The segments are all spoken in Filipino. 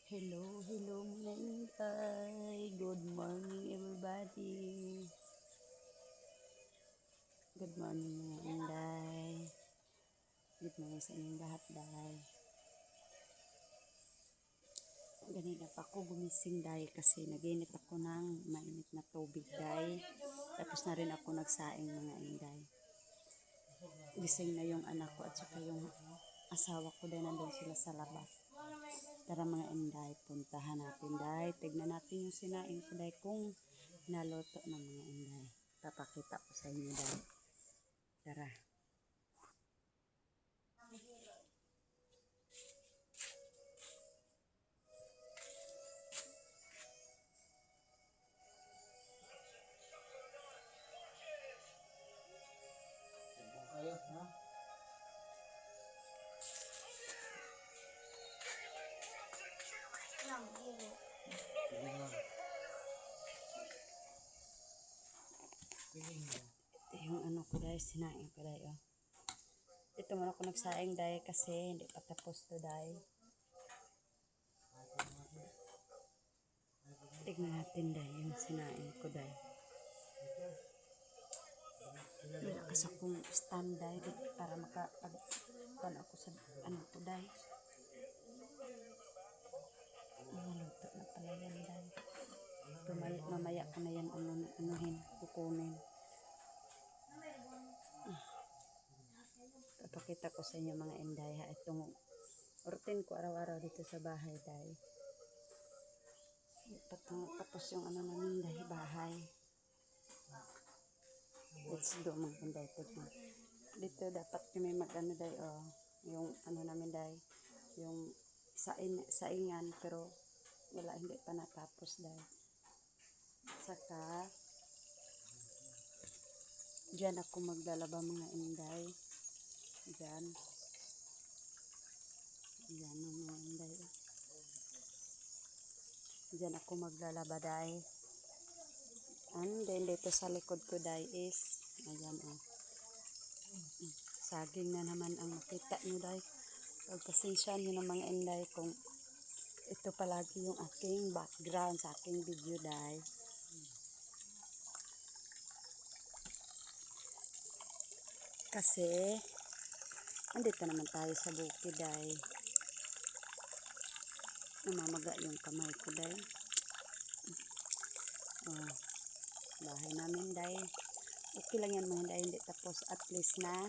Hello mga Inday. Good morning everybody. Good morning mga Inday. Good morning sa inyong lahat, day. Ganina pa ako gumising, day, kasi naginit ako ng mainit na tubig, day. Tapos na rin ako nagsaing mga Inday. Gising na yung anak ko at saka yung asawa ko, day, nandun sila sa labas. Tara mga Inday, puntahan natin, day. Tignan natin yung sinaing ko, day, kung naluto ng mga Inday. Papakita ko sa inyo, day. Tara. Ayo, ha? Piling lang. Piling lang. Ito yung ano ko, day, sinaing ko, day, oh. Ito muna ako nagsaing, day, kasi hindi pa tapos to, day. Tignan natin, day, yung sinaing ko, day. Wala kasi akong stand, day, para makapagpan ako sa ano ko, day. Maluto na pala yan, day. Mamaya ko na yan anuhin, kukunin. Papakita ko sa inyo mga Inday, ha. Itong routine ko araw-araw dito sa bahay, day. Tapos yung ano namin, day, bahay. Let's go mga Inday. Dito dapat kami mag-ano, day, oh. Yung ano namin, day. Yung saingan, pero wala, hindi pa natapos, day. Saka dyan ako maglalaba mga Inday. Dyan ang mga Inday. Dyan ako maglalaba, day. And then dito sa likod ko, day, is ayan, oh. Saging na naman ang makita nyo, day. Pagpasensya nyo ng mga Inday kung ito palagi yung aking background sa aking video, day. Kasi andito naman tayo sa bukid, day. Namamaga yung kamay ko, day. Oh, bahay namin, day. Okay lang yan mga Inday, hindi tapos, at least na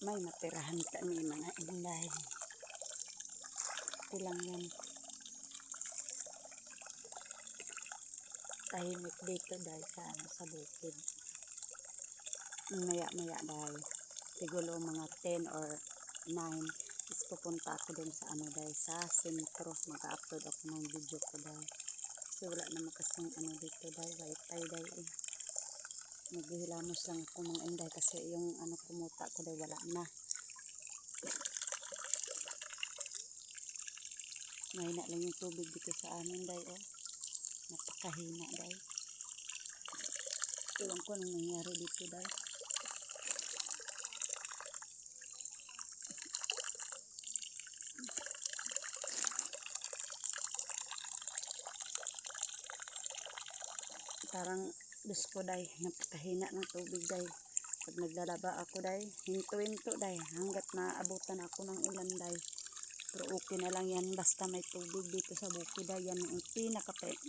may matirahan kami mga Inday. Okay lang yan. Tahimik dito, day, sa bukid. Maya, day. Siguro mga 10 or 9 is pupunta ako dun sa ano, day, sa sentro. Mag-upload ako ng video ko, day. So wala naman kasing ano dito, day, wifi, day, eh. Naghihilamos lang ako mga Inday kasi yung ano kumuta ko, day, wala na. Mahina lang yung tubig dito sa amin, day, oh. Napakahina, day. Iwan ko anong nangyari dito, day. Parang gusto ko, day, napakahina ng tubig, day. Pag naglalaba ako, day, hinto-hinto, day, hanggat naabutan ako ng ulan, day. Pero okay na lang yan, basta may tubig dito sa bukid, day. Yan yung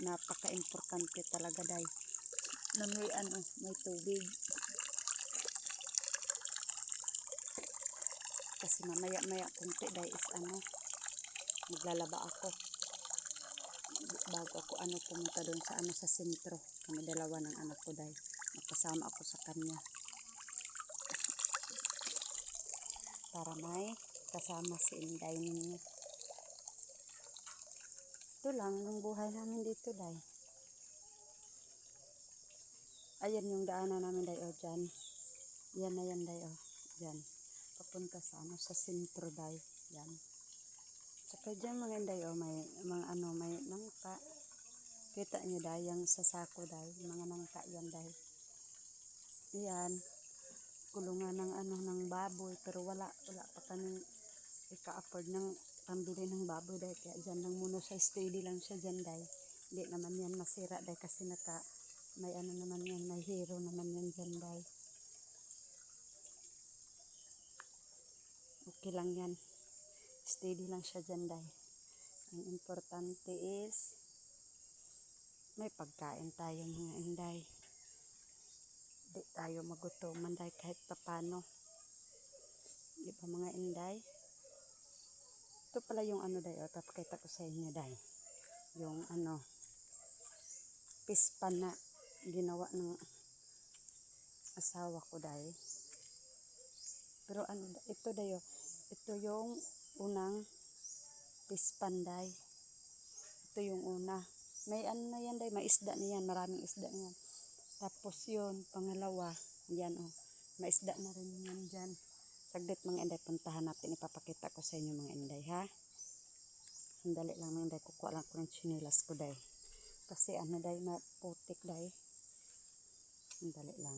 napaka-importante talaga, day, na may tubig. Kasi mamaya kunti, day, is maglalaba ako bago ako pumunta doon sa sentro. Kami dalawa ng anak ko, day. Magkasama ako sa kanya para may kasama si Inday ninyo. Ito lang yung buhay namin dito, day. Ayan yung daanan namin, day, oh, dyan. Yan na yan, day, oh. Dyan. Papunta sa sentro, day. Yan. Saka dyan mga Inday, oh, may mga may nangka. Kita nyo, day, yung sasako, day. Mga nangka yan, day. Yan. Kulungan ng ng baboy, pero wala pa kaming ika-afford ng pambili ng baboy dahil kaya dyan lang muna siya, steady lang siya dyan dahil hindi naman yan masira dahil kasi may ano naman yan, may hero naman yan dyan dahil okay lang yan, steady lang siya dyan dahil ang importante is may pagkain tayo mga inday, di tayo magutuman dahil kahit papano, di ba mga inday. Ito pala yung ano day, papakita ko sa inyo day. Yung ano, pispan na ginawa ng asawa ko day. Pero ano, ito day, ito yung unang pispan day. Ito yung una. May ano na yan day, may isda na yan, maraming isda na yan. Tapos yun, pangalawa, yan may isda na rin yan dyan. Saglit mga inday, puntahan natin, ipapakita ko sa inyo mga inday ha. Sandali lang mga inday, kukuha lang ko ng chinilas ko day. Kasi ano day, maputik day. Sandali lang.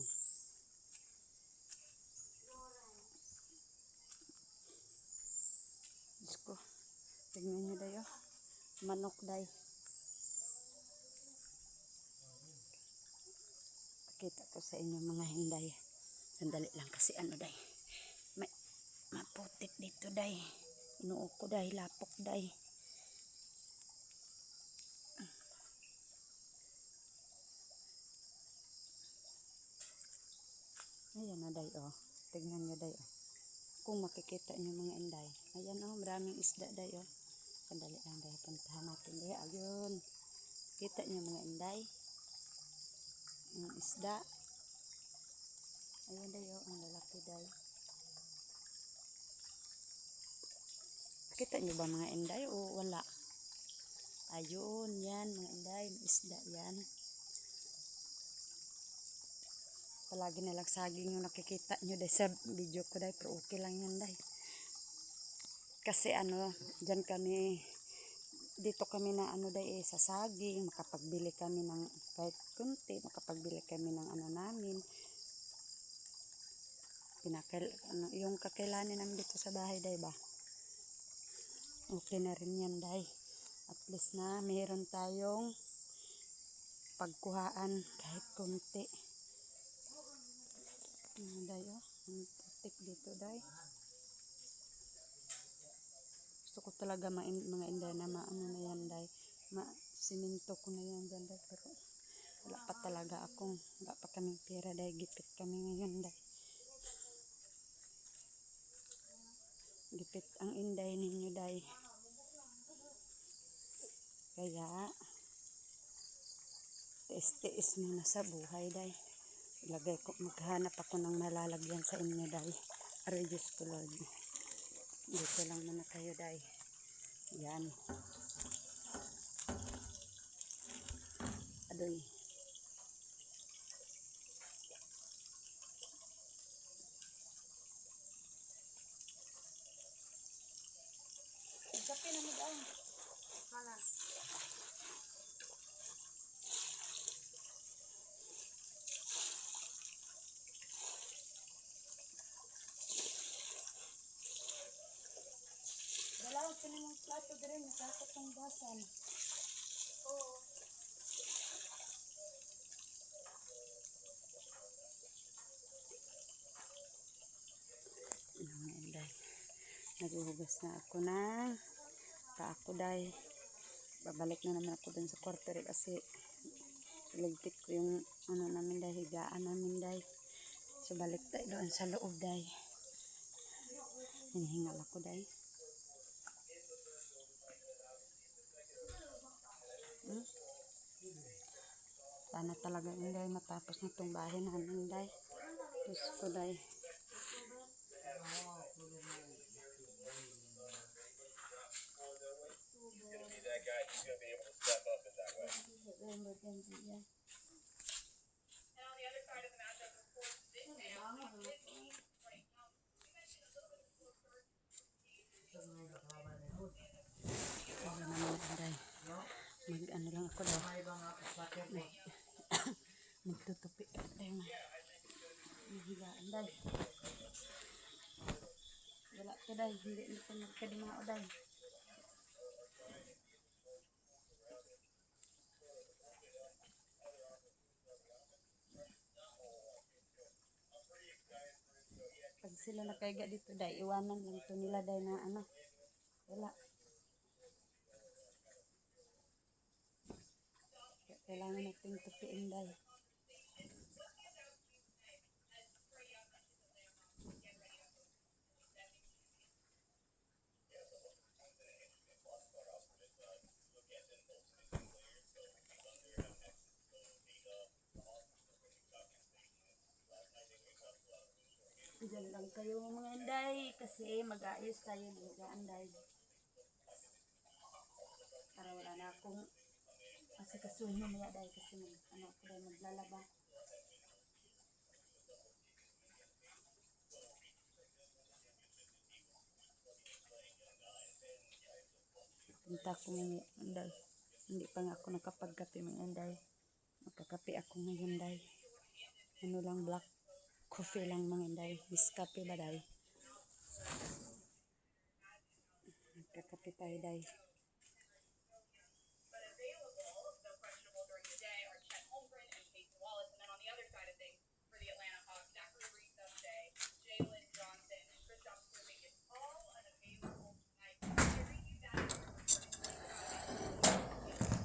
Diyos ko, tignan nyo day manok day. Pakita ko sa inyo mga inday. Sandali lang kasi ano day. May maputik dito day. Inuok ko day, lapok day. Ayan na day tignan nyo day kung makikita nyo mga inday. Ayan maraming isda day Sandali lang day, puntahan natin day. Ayun, kita nyo mga inday, yung isda. Ayun day ang lalaki day. Kita nyo ba mga inday o wala? Ayun, yan mga inday, isda yan. Palagi na lang saging yung nakikita nyo day sa video ko day, pero okay lang yan day. Kasi dyan kami, dito kami na day sa saging, makapagbili kami ng kahit kunti, makapagbili kami ng namin. Yung kakailanin namin dito sa bahay day ba? Okay na rin yan day. At least na mayroon tayong pagkuhaan kahit kunti. Day ang putik dito day. Gusto ko talaga mga inday na maano na yan day. Siminto ko na yan dyan day. Pero wala pa talaga wala pa kaming pera day. Gipit kami ngayon day. Gipit ang inday ninyo day. Kaya tiis-tiis muna sa buhay day. Maghanap ako ng malalagyan sa inyo day. Aray Diyos ko Lord. Dito lang muna kayo day. Yan. Adoy. Kape na mo daw. Hala. Dalaw ko na ng plato dire, nasakot ng basan. Oo. Naghuhugas na ako na ako day. Babalik na naman ako dun sa kwarto kasi ligpit ko yung namin day, higaan namin day. So balik tayo doon sa loob day. Hinihingal ako day. Sana talaga day matapos na itong bahay namin day. Diyos ko day. Mag-ano lang ako daw. Magtutupi ako tayo higaan day. Wala ko day, hindi nito nagkadimao day. sila nakaiga dito day, iwanan lang to nila day na ano. Wala. Kailangan natin tupiin day. Diyan lang kayo mga inday kasi mag-aayos tayo ng gaanday. Para wala na akong kasi kasuhin mamaya dahil kasi ano ako dahil maglalaba. Punta ko mga inday. Hindi pa nga ako nakapagkape mga inday. Magkakape ako ngayon day. Ano lang black coffee lang mga inday. Nescafe ba day? Magkakape tayo day.